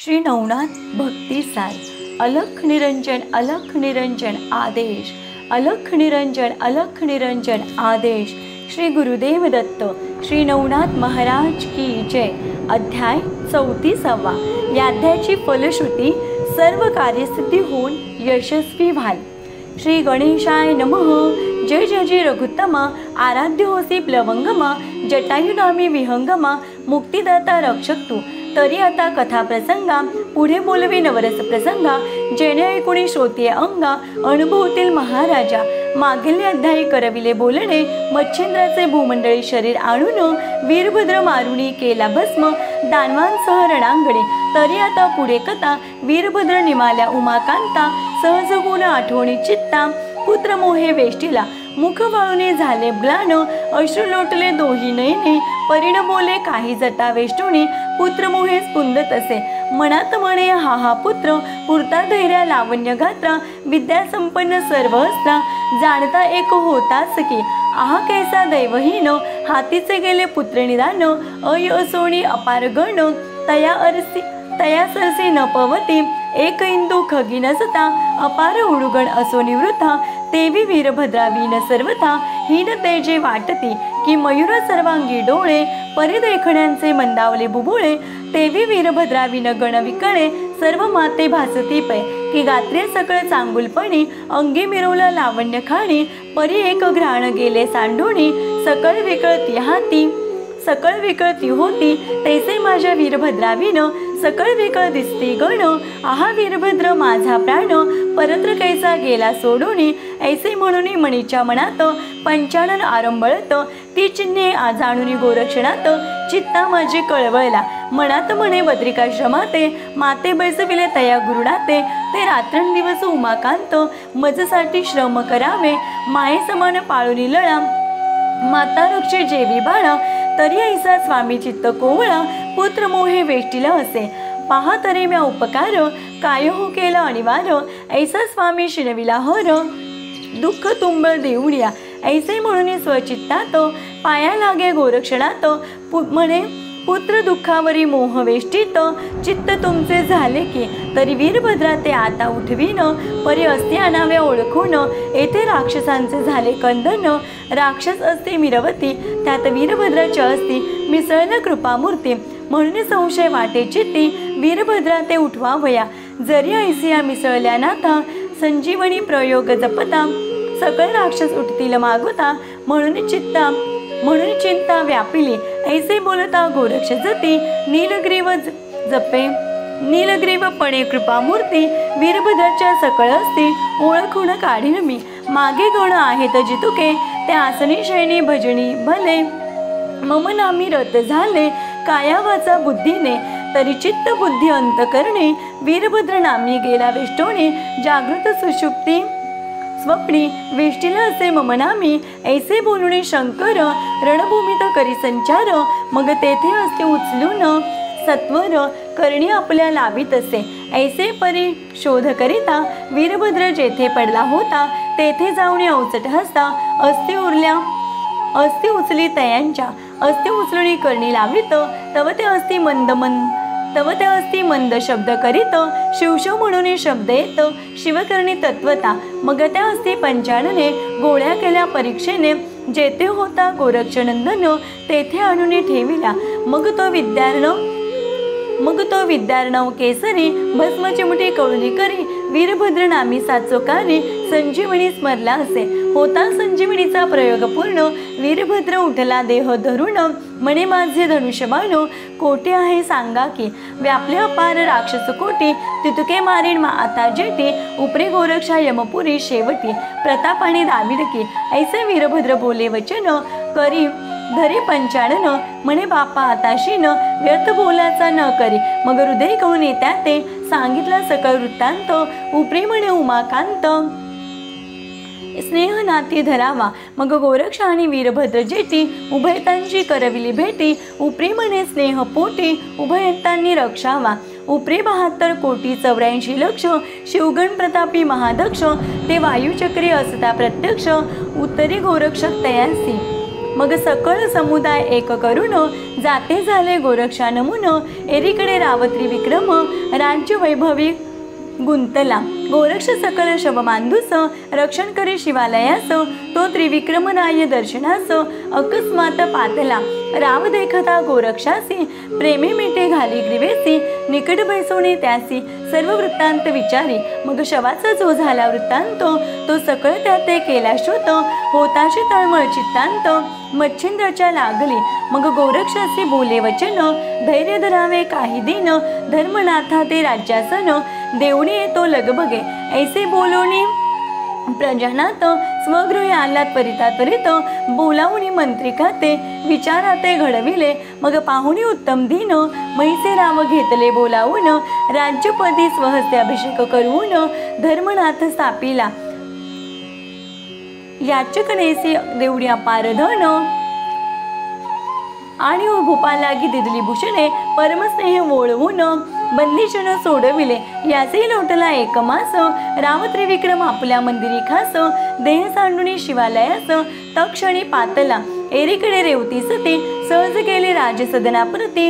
श्री नवनाथ भक्ती सार। अलख निरंजन आदेश, अलख निरंजन आदेश। श्री गुरुदेव दत्त श्री नवनाथ महाराज की जय। अध्याय 34। या अध्यायाची फलश्रुती सर्व कार्यसिद्धी होऊन यशस्वी व्हाल। श्री गणेशाय नमः। जय जय जय रघुत्तमा, आराध्य होसी प्लवंगमा, जटायुनामी विहंगमा, मुक्तिदाता रक्षक तू। तरी आता कथा प्रसंगा पुढे बोलवे नवरस प्रसंगा, जेणे ऐकुणी श्रोतीय अंगा अनुभवतील महाराजा। मागील अध्यायी करविले बोलणे, मच्छिंद्राचे भूमंडळी शरीर आणून वीरभद्र मारुनी केला भस्म, दानवांसह रणांगणे। तरी आता पुढे कथा वीरभद्र निमाल्या उमाकांता, सहज गुण आठवणी चित्ता, पुत्र मोहे वेष्टीला। मुख वाळूने झाले ग्लान, अश्रू लोटले दोही नयने, परिण बोले काही जटा वेष्टुनी, पुत्र मोहे स्पुंदत असे। मनात म्हणे हा हा पुत्र, पुरता धैर्या लावण्य गात्रा, विद्या संपन्न सर्व असता, जाणता एक होताच की। आहा कैसा दैवहीन, हातीचे गेले पुत्र निदान, अय असोणी अपार गण, तया सरसी न पवती, एक इंदू खगी नसता, अपार उडुगण असो निवृत्ता, तेवी वीरभद्रावी न सर्वथा, हीन तेजे वाटती, की मयूर सर्वांगी डोळे, परी देखण्यांचे मंदावले बुबुळे, तेवी वीरभद्रावी न गण विकळे, सर्व माते भासती पै, की गात्रे सकळ चांगुलपणी, अंगी मिरवला लावण्य खाणी, परी एक घ्राण गेले सांडोणी, सकळ विकळती होती, तैसे माझ्या वीरभद्रावीन, सकळ विकळ दिसती गण, आहा वीरभद्र माझा प्राण, परत्र कैसा गेला सोडूनी, ऐसे म्हणून मणीच्या मनात, पंचानन आरंभळत, ती चिन्हे जाणून गोरक्षणात, चित्ता माझी कळवळला। मनात म्हणे बद्रिकाश्रमाते, माते बैसविले तया गुरुडाते, ते रात्रंदिवस उमाकांत, मजसाठी श्रम करावे, माये समान पाळुनी लळा, माता रक्षे जेवी बाळा, तरी ऐसा स्वामी चित्त कोवळा, पुत्र मोहे वेष्टीला असे। पहा तरी म्या उपकार, काय हो केला अनिवार्य, ऐसा स्वामी शिनविला हर, दुःख तुंबळ देऊनिया। ऐसे म्हणून स्वचित्तात, पाया लागे गोरक्षणात, म्हणे पुत्र दुःखावरी मोह वेष्टीत, चित्त तुमचे झाले की, तरी वीरभद्रा ते आता उठवीन, परी असती अनाव्या ओळखून, येथे राक्षसांचे झाले कंदन, राक्षस असते मिरवती, त्यात वीरभद्राच्या असती मिसळन कृपामूर्ती, म्हणून संशय वाटे चित्ती, वीरभद्रा ते उठवावया, जरी ऐसिया मिसळल्या नाथा, संजीवनी प्रयोग जपता, सकळ राक्षस उठतील मागवता, म्हणून चिंता व्यापिली, ऐसे बोलता गोरक्ष जती, नीलग्रीव पणे कृपामूर्ती, वीरभद्राच्या सकळ असती, ओळखून काढीन मी, मागे गण आहेत जितुके, त्या आसनी शयनी भजनी भले, मम नामी रत झाले, काया वाचा बुद्धीने, तरी चित्त बुद्धी अंत करणे, वीरभद्र नामी गेला वेष्टोणे, जागृत सुषुप्ती स्वप्नी, वेष्टीला असे मम नामी, ऐसे बोलणे शंकर, रणभूमीत करी संचार, मग तेथे असते उचलून सत्वर, करणी आपल्या लावित असे। ऐसे परी शोध करिता, वीरभद्र जेथे पडला होता, तेथे जाऊन अवचट हसता, अस्ति उचली तयांच्या, अस्ति उचलुनी करणी लावित, तव ते अस्ति मंद शब्द करीत, शिवशव म्हणून शब्द येत, शिवकर्णी तत्वता, मग त्या अस्ति पंचानने गोळ्या केल्या परीक्षेने, जेथे होता गोरक्षनंदन, तेथे आणून ठेविला, मग तो विद्यार्णव केसरी, भस्म चिमटी कवळी करी, वीरभद्र नामी साचोकारी, संजीवनी स्मरला असे। होता संजीवनीचा प्रयोग पूर्ण, वीरभद्र उठला देह धरून, म्हणे माझे धनुष्यबाण, कोटी आहे सांगा की, व्यापले अपार राक्षस कोटी, तितुके मारीन आता जेटी, उपरी गोरक्षा यमपुरी शेवटी, प्रतापाने दाविद की, ऐसे वीरभद्र बोले वचन, करी धरी पंचानन, म्हणे बापा आताशीन, व्यर्थ बोलाचा न करी, मग हृदय कहून येत्या ते, सांगितला सकळ वृत्तांत, उपरी म्हणे उमाकांत, स्नेह नाती धरावा, मग गोरक्ष आणि वीरभद्र जेटी, उभयतांची करविली भेटी, उपरी म्हणे स्नेह पोटी, उभयतांनी रक्षावा, उपरी 72 कोटी 84 लक्ष, शिवगण प्रतापी महादक्ष, ते वायुचक्री असता प्रत्यक्ष, उत्तरी गोरक्षक तयांसी, मग सकळ समुदाय एक करून जाते झाले गोरक्षा नमून एरीकडे रावत्री विक्रम राज्य वैभवी गुंतला गोरक्ष सकल शव मांदूस रक्षण करी शिवालयास तो त्रिविक्रम राय दर्शनास अकस्मात पातला राव देखता गोरक्षासी प्रेमे मिठे घाली ग्रीवेसी निकट बैसवणे त्यासी सर्व वृत्तांत विचारी मग शवाचा जो झाला वृत्तांत तो सकळ त्याते केला श्रुत होताशी तळमळ चित्तांत मच्छिंद्राच्या लागली मग गोरक्षासी बोले वचन धैर्य धरावे काही दिन धर्मनाथा ते राज्यासन देवणी येतो लगबगे ऐसे बोलोनी प्रजानात स्वगृही आलात परिता त्वरित बोलावणी मंत्रिका ते विचाराते घडविले मग पाहुणी उत्तम दिन मैसे राव घेतले बोलावून राज्यपदी स्वहस्ते अभिषेक करून धर्मनाथ स्थापिला याचकनेसी देवडी अपार धन आणि भूपालागी दिदली भूषणे परमस्नेह वोळवून बंदीशन सोडविले याचे लोटला एक मास राम त्रिविक्रम आपल्या मंदिरी खास देह सांडुनी शिवालयास तक्षणी पातला एरीकडे रेवती सती सहज गेले राजसदनाप्रती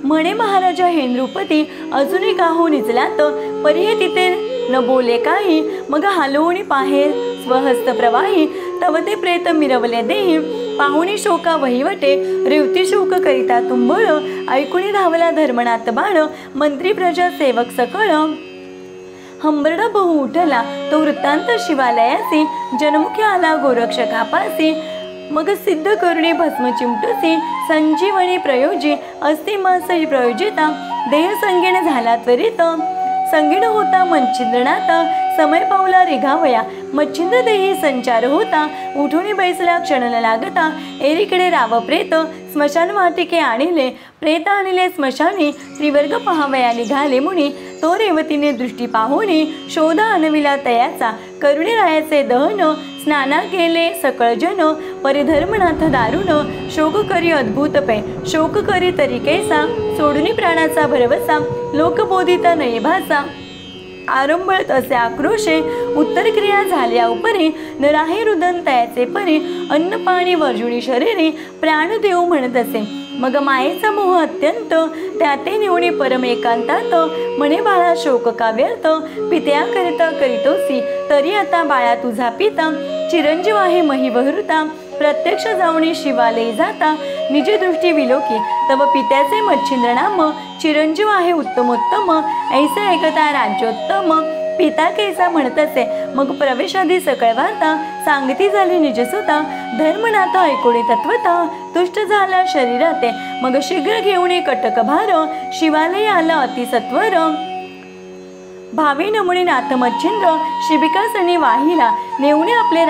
म्हणे महाराजा हे नृपती अजूनही काहू निचलात परिहे तिथे न बोले काही मग हलवणी पाहे स्वहस्त प्रवाही तव ते प्रेत मिरवले देही पाहुणी शोका वहिवटे रेवती शोक करिता तुंबळ ऐकुणी धावला धर्मनाथ बाळ मंत्री प्रजा सेवक सकळ हंबरडा बहु उठला तो वृत्तांत शिवालयासी जनमुखी आला गोरक्ष कापासी मग सिद्ध करुणी भस्म चिमटुसी संजीवनी प्रयोजी अस्ति मास प्रयोजिता देह संगीण झाला त्वरित संगीण होता मच्छिंद्रनाथ समय पावला रेघावया मच्छिंद्र देही संचार होता उठून बैसला क्षण लागता एरीकडे राव प्रेत स्मशान वाटिके आणले प्रेत आणले स्मशानी त्रिवर्ग पहावया निघाले मुनी तो रेवतीने दृष्टी पाहुनी शोध आणविला तयाचा करुणी रायाचे दहन स्नाना केले सकळ जन परिधर्मनाथ दारुण शोक करी अद्भुत पे शोक करी तरी कैसा सोडूनी प्राणाचा भरवसा लोकबोधिता नये भासा आरंभळत असे आक्रोशे उत्तर क्रिया झाल्या उपरी नराहे रुदन तयाचे परी अन्न पाणी वर्जुनी शरीरी प्राण देऊ म्हणत असे मग मायेचा मोह अत्यंत त्याते निवणी परम एकांतात म्हणे बाळा शोक का व्यर्थ पित्या करिता करीतोसी तरी आता बाळा तुझा पिता चिरंजीव आहे महिवहृता प्रत्यक्ष जाऊनी शिवालयी जाता निज दृष्टी विलोकी तव पित्याचे मच्छिंद्र नाम चिरंजीव आहे उत्तमोत्तम ऐसे ऐकता राज्योत्तम पिता कैसा म्हणत असे मग प्रवेशादी सकळ वार्ता सांगती झाली निजसुता धर्मनाथ ऐकोणी तत्वता तुष्ट झाला शरीराते मग शीघ्र घेऊन कटक भार शिवालय आला अतिसत्वर भावी नमुनी नाथ मच्छिंद्र शिबिकासनी वाहिला नेऊने आपले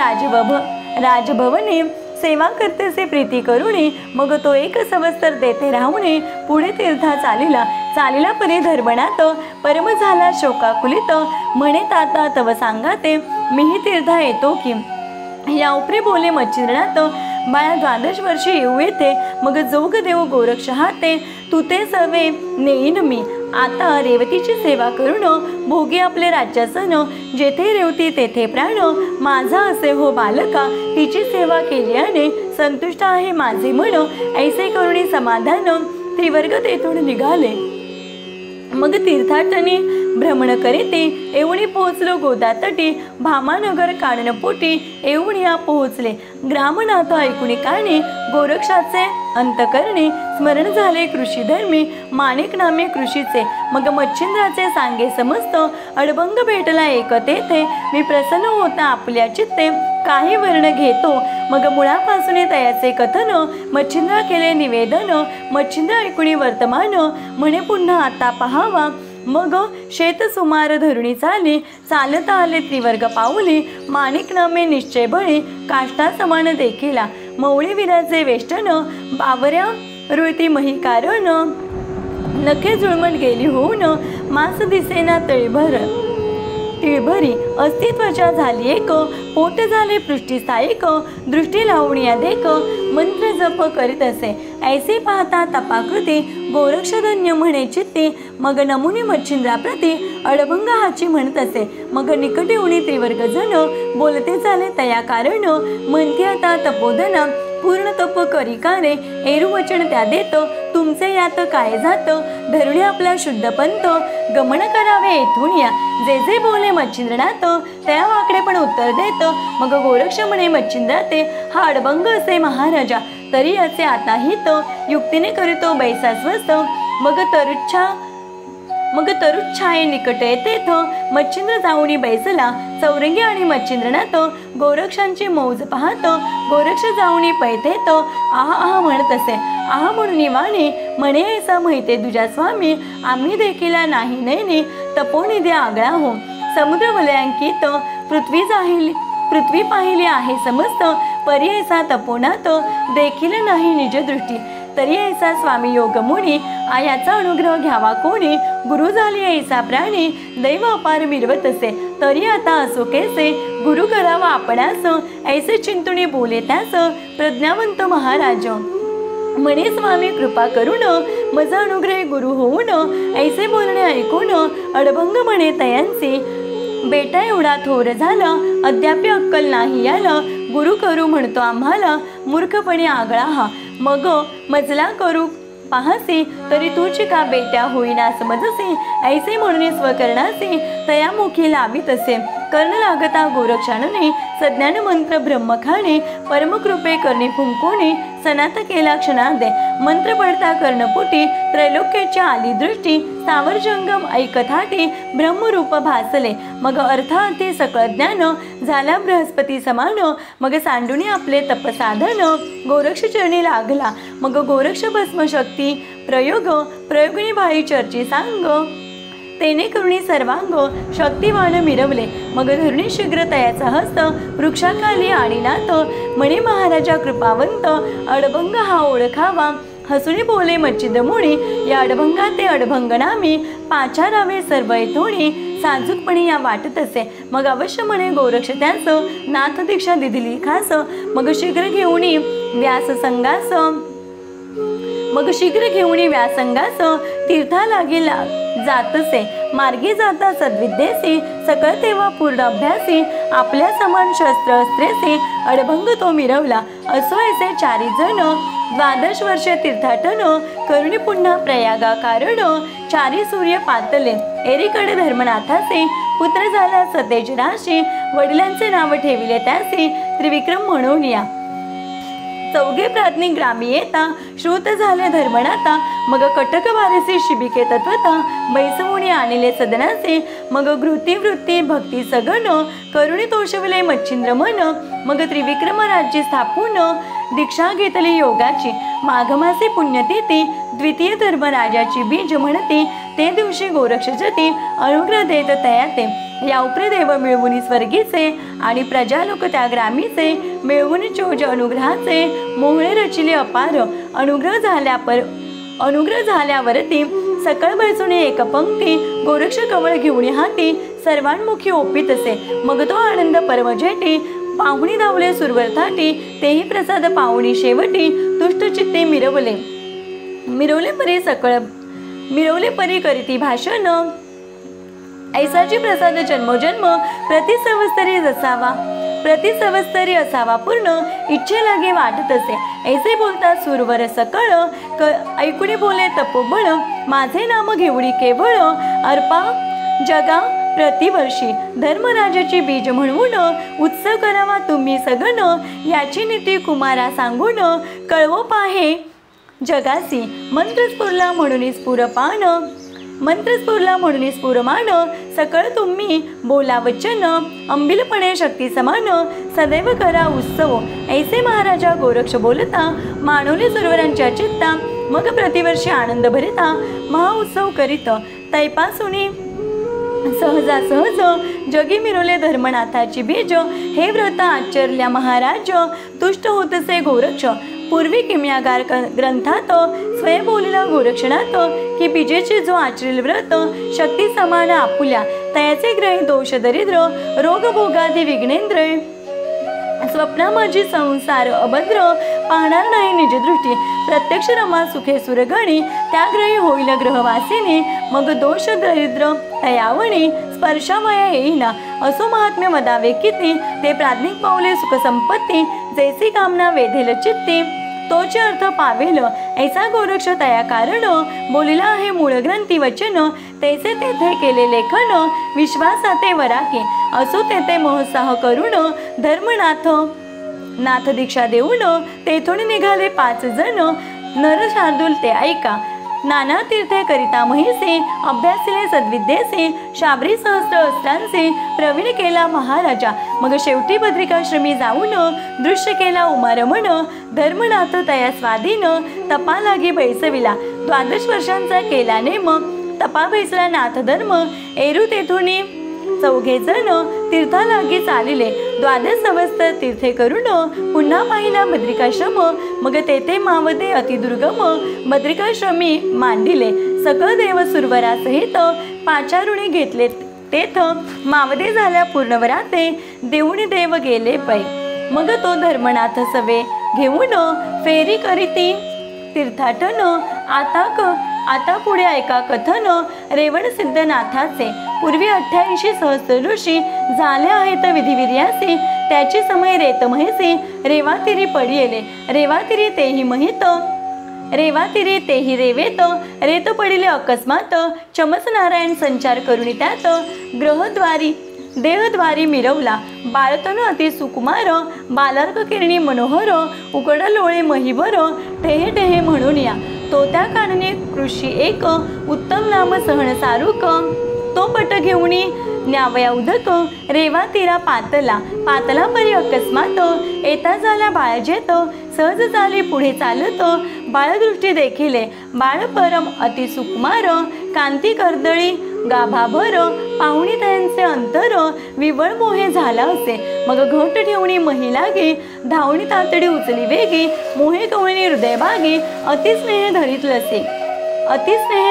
राजभवने सेवा करतेसे प्रीती करुणी मग तो एक सवस्तर देते राहुणे पुढे तीर्था चालिला परी धर्मनाथ परम झाला शोकाकुलित म्हणे ताता तव सांगाते मीही तीर्था येतो की या उपरी बोले मच्छिंद्रनाथ बाळा 12 वर्षी येऊ येते मग जोग देव गोरक्ष हाते तू ते सर्वे नेईन मी आता रेवतीची सेवा करून भोगी आपले राज्यासन जेथे रेवती तेथे प्राण माझा असे हो बालका तिची सेवा केल्याने संतुष्ट आहे माझे मन ऐसे करुणी समाधान त्रिवर्ग तेथून निघाले मग तीर्थाटनी भ्रमण करीते एवढी पोहोचलो गोदातटी भामानगर काननपोटी एवढी पोहोचले ग्रामनाथ ऐकुणी काणी गोरक्षाचे अंतकरणी स्मरण झाले कृषी धर्मी माणिक नामे कृषीचे मग मच्छिंद्राचे सांगे समस्त अडभंग भेटला एक तेथे मी प्रसन्न होता आपल्या चित्ते काही वर्ण घेतो मग मुळापासून तयाचे कथन मच्छिंद्र केले निवेदन मच्छिंद्र ऐकुणी वर्तमान म्हणे पुन्हा आता पहावा मग शेत सुमार धरुणी चालता आले त्रिवर्ग पाऊली माणिक नामे निश्चय बळी काष्टा समान देखिला मौळी विराचे वेष्टन बावऱ्या रुळती मही कारण नखे जुळमट गेली होऊन मास दिसेना तिळभरी अस्तित्वाच्या झाली एक पोट झाले पृष्ठीस्थायिक दृष्टी लावण्या देख मंत्र जप करीत असे ऐसे पाहता तपाकृती गोरक्षधन्य म्हणे चित्ती मग नमुनी मच्छिंद्राप्रती अडभंग हाची म्हणत असे मग निकटे उणी त्रिवर्ग जन बोलते झाले तया कारण म्हणते आता तपोधन पूर्ण तप करी कारे एरू वचन त्या देत तुमचे यात काय जात धरुणी आपला शुद्ध पंत गमन करावे येथून या जे जे बोले मच्छिंद्रनाथ त्या वाकडे पण उत्तर देत मग गोरक्ष म्हणे मच्छिंद्राते हा अडभंग असे महाराजा तरी याचे आता हित युक्तीने करीतो बैसा स्वस्त मग तरुच्छाये निकट येतेथ मच्छिंद्र जाऊनी बैसला चौरंगी आणि मच्छिंद्रनाथ गोरक्षांची मौज पाहत गोरक्ष जाऊनी पैतेत आहा आहा म्हणत असे आहा म्हणून वाणी म्हणे ऐसा माहिते दुजा स्वामी आम्ही देखील नाही नैनी तपोनिधी आगळा हो समुद्र वलयांकित पृथ्वी पाहिली आहे समस्त परी ऐसा तपोनात देखील नाही निज दृष्टी तरी ऐसा स्वामी योग मुनी याचा अनुग्रह घ्यावा कोणी गुरु झाली ऐसा प्राणी दैव अपार मिरवत असे तरी आता असो कैसे गुरु करावा आपणास ऐसे चिंतुनी बोले त्यास प्रज्ञावंत महाराज म्हणे स्वामी कृपा करून मज अनुग्रह गुरु होऊन ऐसे बोलणे ऐकून अडभंग म्हणे तयांसी बेटा एवढा थोर झाला अद्याप अक्कल नाही याला गुरु करू म्हणतो आम्हाला मूर्खपणे आगळा हा मग मजला करू पाहसी तरी तुझी का बेट्या होईना समजसे ऐसे म्हणून स्वकरणासी तयामुखी लावित असे कर्ण लागता गोरक्षाने सज्ञान मंत्र ब्रह्मखाणे परमकृपे करणे फुंकोणे सनात केला क्षणादे मंत्र पडता कर्णपुटी त्रैलोक्याची आली दृष्टी स्थावर जंगम ऐकथाटी ब्रह्मरूप भासले मग अर्थार्थी सकळ ज्ञान झाला बृहस्पती समान मग सांडुनी आपले तपसाधन गोरक्ष चरणी लागला मग गोरक्ष भस्म शक्ती प्रयोगिनी भाई चर्ची सांग तेने करुणी सर्वांग शक्तिवान मिरवले मग धरुणी शीघ्र तयाचा हस्त वृक्षाखाली आणिनाथ म्हणे महाराजा कृपावंत अडभंग हा ओळखावा हसुनी बोले मच्छिंद्र मुनी या अडभंगा ते अडभंग नामी पाचारावे सर्व येथोणी साजूकपणे या वाटत असे मग अवश्य म्हणे गोरक्ष त्यास नाथ दीक्षा दिली खास मग शीघ्र घेऊनी व्यासंगास तीर्था लागेल जातसे मार्गी जाता सद्विद्येसी सकळ तेव्हा पूर्ण अभ्यासी आपल्या समान शस्त्र अस्त्रेसी अडभंग तो मिरवला असो ऐसे 4 जण 12 वर्षे तीर्थाटन करुणी पुन्हा प्रयागा कारण 4 सूर्य पातले एरीकडे धर्मनाथाचे पुत्र झाला सतेज राशी वडिलांचे नाव ठेविले त्यासी त्रिविक्रम म्हणून या 4 प्राज्ञिक ग्रामी येता श्रुत झाले धर्मनाथा मग कटक वारसी शिबिके तत्वता बैसवुनी आणले सदनाचे मग वृत्ती भक्ती सगन करुणी तोषविले मच्छिंद्र मन मग त्रिविक्रम राज्य स्थापून दीक्षा घेतली योगाची माघमासे पुण्यतिथी द्वितीय धर्मराजाची बीज म्हणती ते दिवशी गोरक्ष जती अनुग्रह देत तयाते या उपदेव मिळवून स्वर्गीचे आणि प्रजालोक त्या ग्रामीचे मिळवून चोज अनुग्रहाचे मोहळे रचिले अपार अनुग्रह झाल्यावरती सकळ बैसून एक पंक्ती गोरक्ष कवळ घेऊन हाती सर्वांमुखी ओपीत असे मग तो आनंद परमजेटी पाहुणी धावले सुरवरथाटी तेही प्रसाद पाहुणी शेवटी तुष्टचित्ते मिरवले परी करीती भाषण ऐसाची प्रसाद जन्मोजन्म प्रतिसवस्तरी असावा पूर्ण इच्छे लागे वाटत असे ऐसे बोलता सुरवर सकळ ऐकुणी बोले तपोबळ माझे नाम घेऊडी केवळ अर्पा जगा प्रतिवर्षी धर्मराजाची बीज म्हणून उत्सव करावा तुम्ही सगन याची नीती कुमारा सांगून कळवो पाहे जगासी मंत्र स्फुरला म्हणून स्फुरमान सकळ तुम्ही बोला वचन अंबिलपणे शक्ती समान सदैव करा उत्सव ऐसे महाराजा गोरक्ष बोलता मानवले सुरवरांच्या चित्ता मग प्रतिवर्षी आनंद भरिता महाउत्सव करीत तैपासुनी सहज जगी मिरवले धर्मनाथाची बीज हे व्रत आचरल्या महाराज तुष्ट होतसे गोरक्ष पूर्वी किम्यागार ग्रंथात स्वयं बोलला गोरक्षणात की बीजेचे जो आचरेल व्रत शक्ती समान आपुल्या तयाचे ग्रह दोष दरिद्र रोग भोगादी विघ्नेंद्र स्वप्ना माझी संसार अभद्र पाहणार नाही निजदृष्टी प्रत्यक्ष रमा सुखे सुरगणी त्या ग्रही होईल ग्रहवासिनी मग दोष दरिद्र तयावणी स्पर्शावया येईना असो महात्म्य मदावे किती ते प्राज्ञिक पावले सुख संपत्ती जैसी कामना वेधेल चित्ती तोचे अर्थ पावेल ऐसा गोरक्ष तया कारण बोलिला आहे मूळ ग्रंथी वचन तैसे तेथे केले लेखन विश्वासाते वराके असो तेथे मोहसाह करून धर्मनाथ नाथ दीक्षा देऊन तेथून निघाले 5 जण नर शार्दूल ते ऐका नाना तीर्थे करिता महिसे अभ्यासिले सद्विद्येसे शाबरी सहस्त्र अस्त्रांचे प्रवीण केला महाराजा मग शेवटी बद्रिकाश्रमी जाऊन दृश्य केला उमारमण धर्मनाथ तया स्वाधीन तपा लागी बैसविला 12 वर्षांचा केला नेम तपा बैसला नाथ धर्म एरू तेथुनी 4 जण तीर्था लागी चालिले 12 अवस्थ तीर्थे करून पुन्हा पाहिला बद्रिकाश्रम मग तेथे मावदे अतिदुर्गम बद्रिकाश्रमी मांडिले सकळ देव सुरवरा सहित पाचारुणी घेतले तेथ मावदे झाल्या पूर्णवराते देऊणी देव गेले पै मग तो धर्मनाथ सवे घेऊन फेरी करीती तीर्थाटन आता पुढे ऐका कथन रेवण सिद्धनाथाचे पूर्वी 88 सहस्त्र ऋषी झाले आहेत विधिविर्यासी त्याची समय रेत म्हैसी रेवातिरी पडिले रेवातिरी तेही महित रेवातिरी तेही रेवेत रेत पडिले अकस्मात चमस नारायण संचार करुणी त्यात ग्रहद्वारी देहद्वारी मिरवला बाळतनु अति सुकुमार बालार्क किरणी मनोहर उकड लोळे महिबर टेहे टेहे म्हणून या तो त्या कानने कृषी एक उत्तम नाम सहन सारुक तो पट घेऊनी न्यावया उदक रेवा तीरा पातला परी अकस्मात येता झाला बाळजेत सहज झाली पुढे चालत बाळदृष्टी देखिले बाळ परम अति सुकुमार कांती कर्दळी गाभाभर पाहुणी त्यांचे अंतर विवळ मोहे झाला असे मग घट ठेवणी महिलागी धावणी तातडी उचली वेगी मोहे कवणी हृदय भागी अतिस्नेह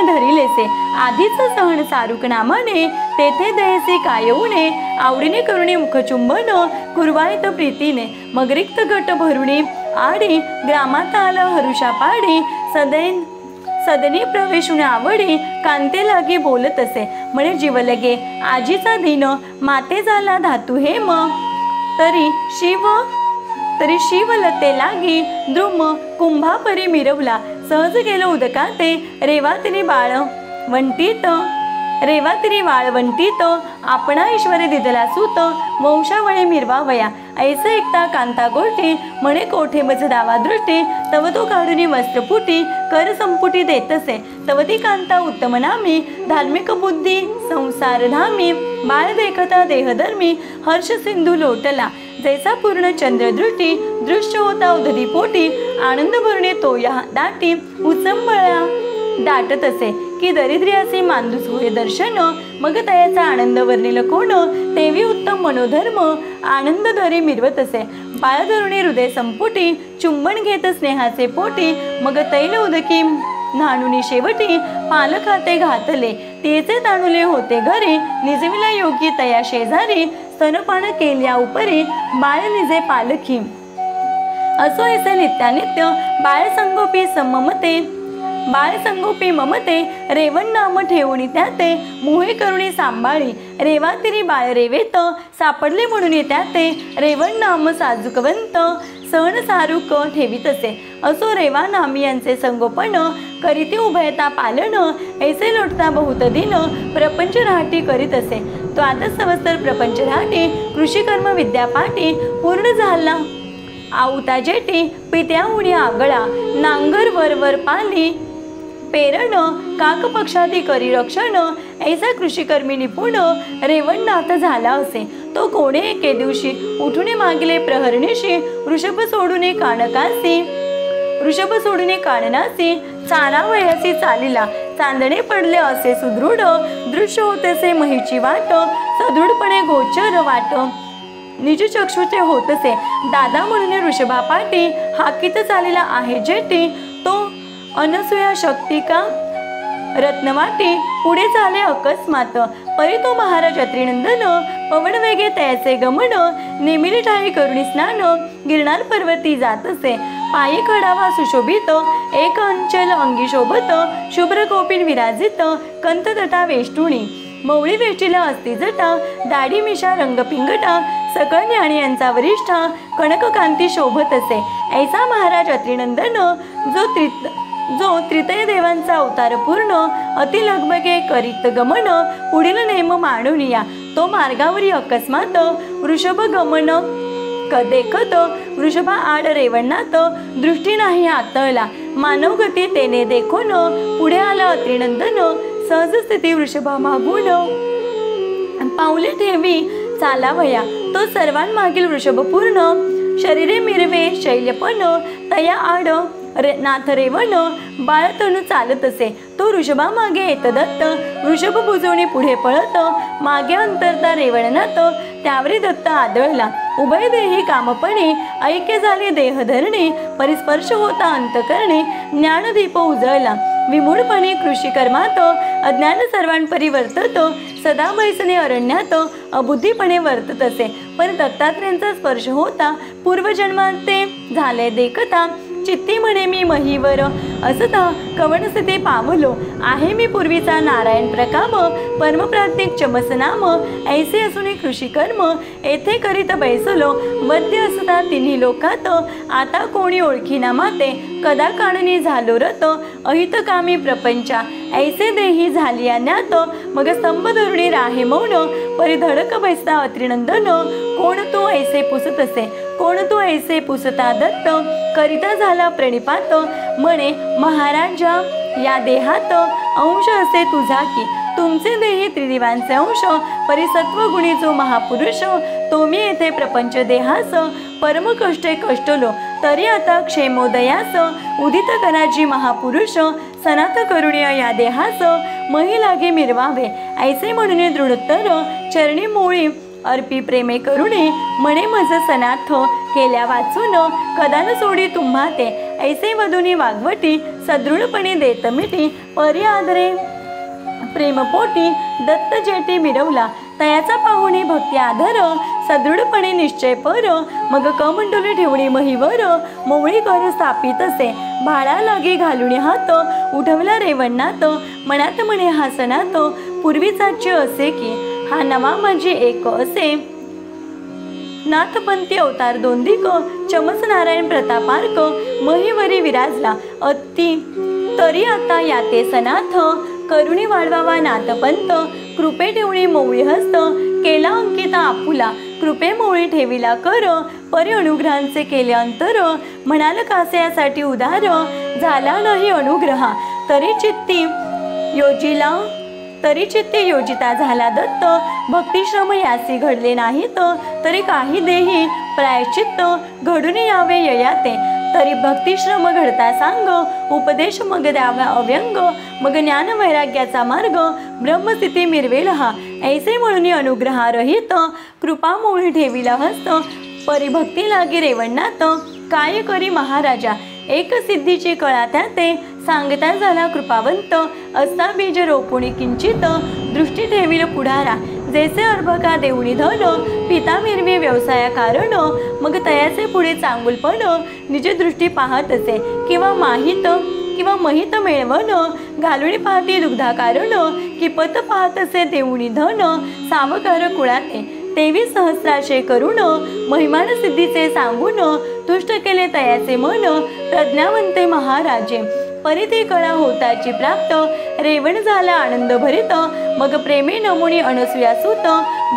धरिलेसे आधीच सहन सारुक नामाने तेथे दयसी कायवणे आवडीने करुणी मुखचुंबन कुरवायत प्रीतीने मग रिक्त गट भरुणी आडी ग्रामात आला हरुषा पाडी सदनी प्रवेशून आवडी कांते लागी बोलत असे म्हणे जीव लगे आजीचा दिन माते झाला धातू हेम तरी शिवलते लागी द्रुम कुंभापरी मिरवला सहज गेलो उदकाते रेवातिरी वाळवंटीत आपणा ईश्वरी दिदला सूत वंशावळे मिरवावया ऐसे एकता कांता गोष्टी म्हणे कोठे मज दावा दृष्टी तव तो काढुनी वस्त्रपुटी कर संपुटी देतसे तव ती कांता उत्तम नामी धार्मिक बुद्धी संसार धामी बाळ देखता देहधर्मी हर्ष सिंधू लोटला जैसा पूर्ण चंद्रदृष्टी दृश्य होता उदधी पोटी आनंद भरणे तो या दाटी उचंबळा दाटत असे की दरिद्र्याचे मांदूस होय दर्शन मग तयाचा आनंद वर्णिल कोण तेवी उत्तम मनोधर्म आनंद दरी मिरवत असे बाळ धरुणी हृदय संपुटी चुंबन घेत स्नेहाचे पोटी मग तैल उदकी न्हाणुनी शेवटी पालखाते घातले तेचे ताणुले होते घरी निजविला योगी तया शेजारी स्तनपान केल्या उपरी बाळ निजे पालखी असो ऐसे नित्यानित्य बाळ संगोपी ममते रेवण नाम ठेवणी त्याते मोहे करुणी सांभाळी रेवातिरी बाळ रेवेत सापडले म्हणून त्याते रेवण नाम साजुकवंत सहन सारुक ठेवीत असे असो रेवा नामी यांचे संगोपन करीती उभयता पालन ऐसे लोटता बहुत दिन प्रपंच राहटी करीत असे तो आता सवस्तर प्रपंच राहटी कृषी कर्म विद्यापाठी पूर्ण झाला आऊता जेटी पित्या उडी आगळा नांगर वर पाली पेरण काक पक्षाती करी रक्षण ऐसा कृषीकर्मी निपुण रेवणनाथ झाला असे तो कोणे एके दिवशी उठून मागले प्रहरणीशी वृषभ सोडूने काननासी चारावयासी चालिला चांदणे पडले असे सुदृढ दृश्य होतेसे महीची वाट सदृढपणे गोचर वाट निज चक्षुचे होतसे दादा म्हणून वृषभापाटी हाकीत चालेला आहे जेटी तो अनसूया शक्ती का रत्नवाटी पुढे झाले अकस्मात परी तो महाराज अत्रिनंदन पवन वेगे तयाचे गमन नेमिली ठाई करुणी स्नान गिरणार पर्वती जात असे पायी कडावा सुशोभित एक अंचल अंगी शोभत शुभ्र कोपिन विराजित कंत तटा वेष्टुणी मवळी वेष्टीला असती जटा दाढी मिशा रंग पिंगटा सकळ ज्ञानी यांचा वरिष्ठ कनककांती शोभत असे. ऐसा महाराज अत्रिनंदन जो त्रितय देवांचा अवतार पूर्ण अति लगबगे करीत गमन पुढील नेम मांडून या. तो मार्गावरी अकस्मात वृषभ गमन देखत वृषभा आड रेवणात दृष्टी नाही आतळला. मानव गती तेने देखून पुढे आला अत्रिनंदन सहज स्थिती वृषभा मागून पाऊले ठेवी चालावया. तो सर्वांमागील वृषभ पूर्ण शरीरे मिरवे शैल्यपण तया आड नाथ रेवण बाळतणू चालत असे. तो वृषभा मागे येत दत्त वृषभ बुजवणी पुढे पळत मागे अंतरता रेवणनाथ त्यावरी दत्त आदळला. उभय देही कामपणे ऐक्य झाले देह धरणे परिस्पर्श होता अंतकरणे ज्ञानदीप उजळला. विमूढपणे कृषी कर्मात अज्ञान सर्वांपरी वर्तत सदा बैसणे अरण्यात अबुद्धीपणे वर्तत असे. पण दत्तात्रेयांचा स्पर्श होता पूर्वजन्मात ते झाले देखता चित्ती म्हणे मी महीवर असता कवनस्थिती पावलो आहे मी पूर्वीचा नारायण प्रकाम परमप्राज्ञिक चमस नाम ऐसे असून कृषी कर्म येथे करीत बैसलो वद्य असता तिन्ही लोकात आता कोणी ओळखीना माते कदा काणनी झालो रत अहितकामी प्रपंचा ऐसे देही झाली ज्ञात मग स्तंभ धरुणी राहे मौन परिधडक बैसता अत्रिनंदन कोण तू ऐसे पुसत असे कोण तू ऐसे पुसता दत्त करिता झाला प्रणिपात म्हणे महाराजा या देहात अंश असे तुझा की तुमचे देही त्रिदिवांचे अंश परिसत्व गुणी जो महापुरुष तो मी येथे प्रपंच देहास परम कष्टे कष्टलो तरी आता क्षेमोदयास उदित कराजी महापुरुष सनात करुणीय या देहास मही लागे मिरवावे ऐसे म्हणून दृढतर चरणी मोळी अर्पी प्रेमे करुणे म्हणे मज सनाथ केल्या वाचून कदान सोडी तुम्हा ते ऐसे वधुनी वागवटी सदृढपणे देत मिटी परी आदरे प्रेमपोटी दत्त जेटी मिरवला तयाचा पाहुणे भक्ती आधर सदृढपणे निश्चय पर मग कमंडोली ठेवणी महीवर मोवळी कर स्थापित असे भाळा लागे घालून हात उठवला रेवणात मनात म्हणे हासनात पूर्वीचाचे असे की हा नवा माझी एक असे नाथपंथी अवतार दोंदिक चमस नारायण प्रतापार्क महीवरी विराजला अति तरी आता याते सनाथ करुणी वाढवावा नाथपंत कृपे ठेवणी मोवळी हस्त केला अंकिता आपुला कृपे मोळी ठेविला कर परी अनुग्रहांचे केले अंतर म्हणाल कासयासाठी उदार झाला नाही अनुग्रहा तरी चित्ती योजिता झाला दत्त भक्तिश्रम यासी घडले नाहीत तरी काही देही प्रायश्चित्त घडून यावे ययाते तरी भक्तिश्रम घडता सांग उपदेश मग द्यावा अव्यंग मग ज्ञान वैराग्याचा मार्ग ब्रह्मस्थिती मिरवेल हा ऐसे म्हणून अनुग्रहारहित कृपा मोळी ठेविला हस्त परिभक्ती लागे रेवणात काय करी महाराजा एक सिद्धीची कळा त्याते सांगता झाला कृपावंत असता बीज रोपुणी किंचित दृष्टी ठेविल पुढारा जैसे अर्भका देऊनी धन पिता मिरवी व्यवसाया कारण मग तयाचे पुढे चांगुलपण निज दृष्टी पाहत असे किंवा महित मिळवण घालुणी पाहती दुग्धा कारण किपत पाहत असे देऊनी धन सावकार कुळाते तेवी सहस्राशे करुण महिमान सिद्धीचे सांगून तुष्ट केले तयाचे मन प्रज्ञावंते महाराजे परिती कळा होताची प्राप्त रेवण झाला आनंद भरित मग प्रेमे नमुनी अनसुयासुत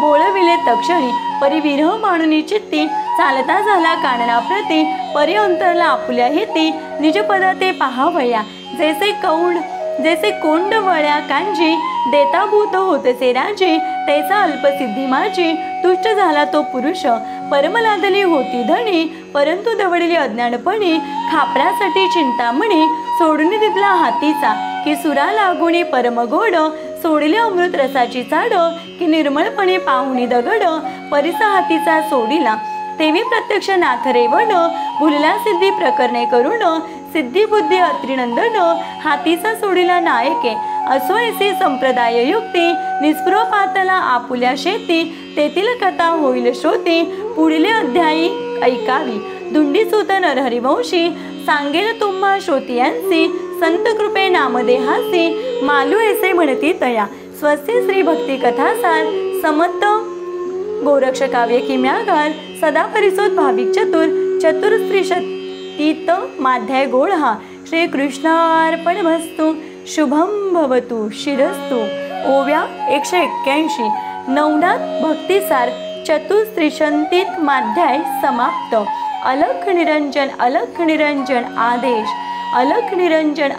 बोळविले तक्षणी परिविरह मानुनी चित्ती चालता झाला कानना प्रती परी अंतरला आपुल्या हेती निजपदा ते पाहावया जैसे कोंड वळ्या कांजी देता भूत होतसे राजे तैसा अल्पसिद्धी माझी तुष्ट झाला तो पुरुष परमलादली होती धणी परंतु दवडली अज्ञानपणी खापरासाठी चिंतामणी सोडून दिला हातीचा की सुरा लागुणी परमगोड सोडले अमृत रसाची चाड की निर्मळपणे पाहुणी दगड परिसा हातीचा सोडिला तेवी प्रत्यक्ष नाथ रेवण भुलला सिद्धी प्रकरणे करुण सिद्धी बुद्धी अत्रिनंदन हातीचा सोडिला नायके असो ऐसी संप्रदाय युक्ती निस्पृह पातला आपुल्या शेती तेथील कथा होईल श्रोती पुढील अध्यायी ऐकावी धुंडीसुत नरहरिवंशी सांगेल तुम्हा श्रोतियांसी संत कृपे नामदेहासी मालू ऐसे म्हणती तया स्वस्ती श्री भक्ती कथासार समर्थ गोरक्ष काव्य किम्यागार सदा परिसोद भाविक चतुर चतुर्स्त्री शतीत माध्याय गोळ हा श्रीकृष्णार्पणमस्तु शुभम भवतु शिरस्तु। ओव्या 181 नवनाथ भक्तिसार चतुस्त्रिशंतीत माध्याय समाप्त। अलख निरंजन आदेश अलख निरंजन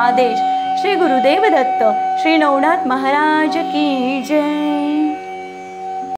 आदेश। श्री गुरुदेव दत्त श्री नवनाथ महाराज की जय।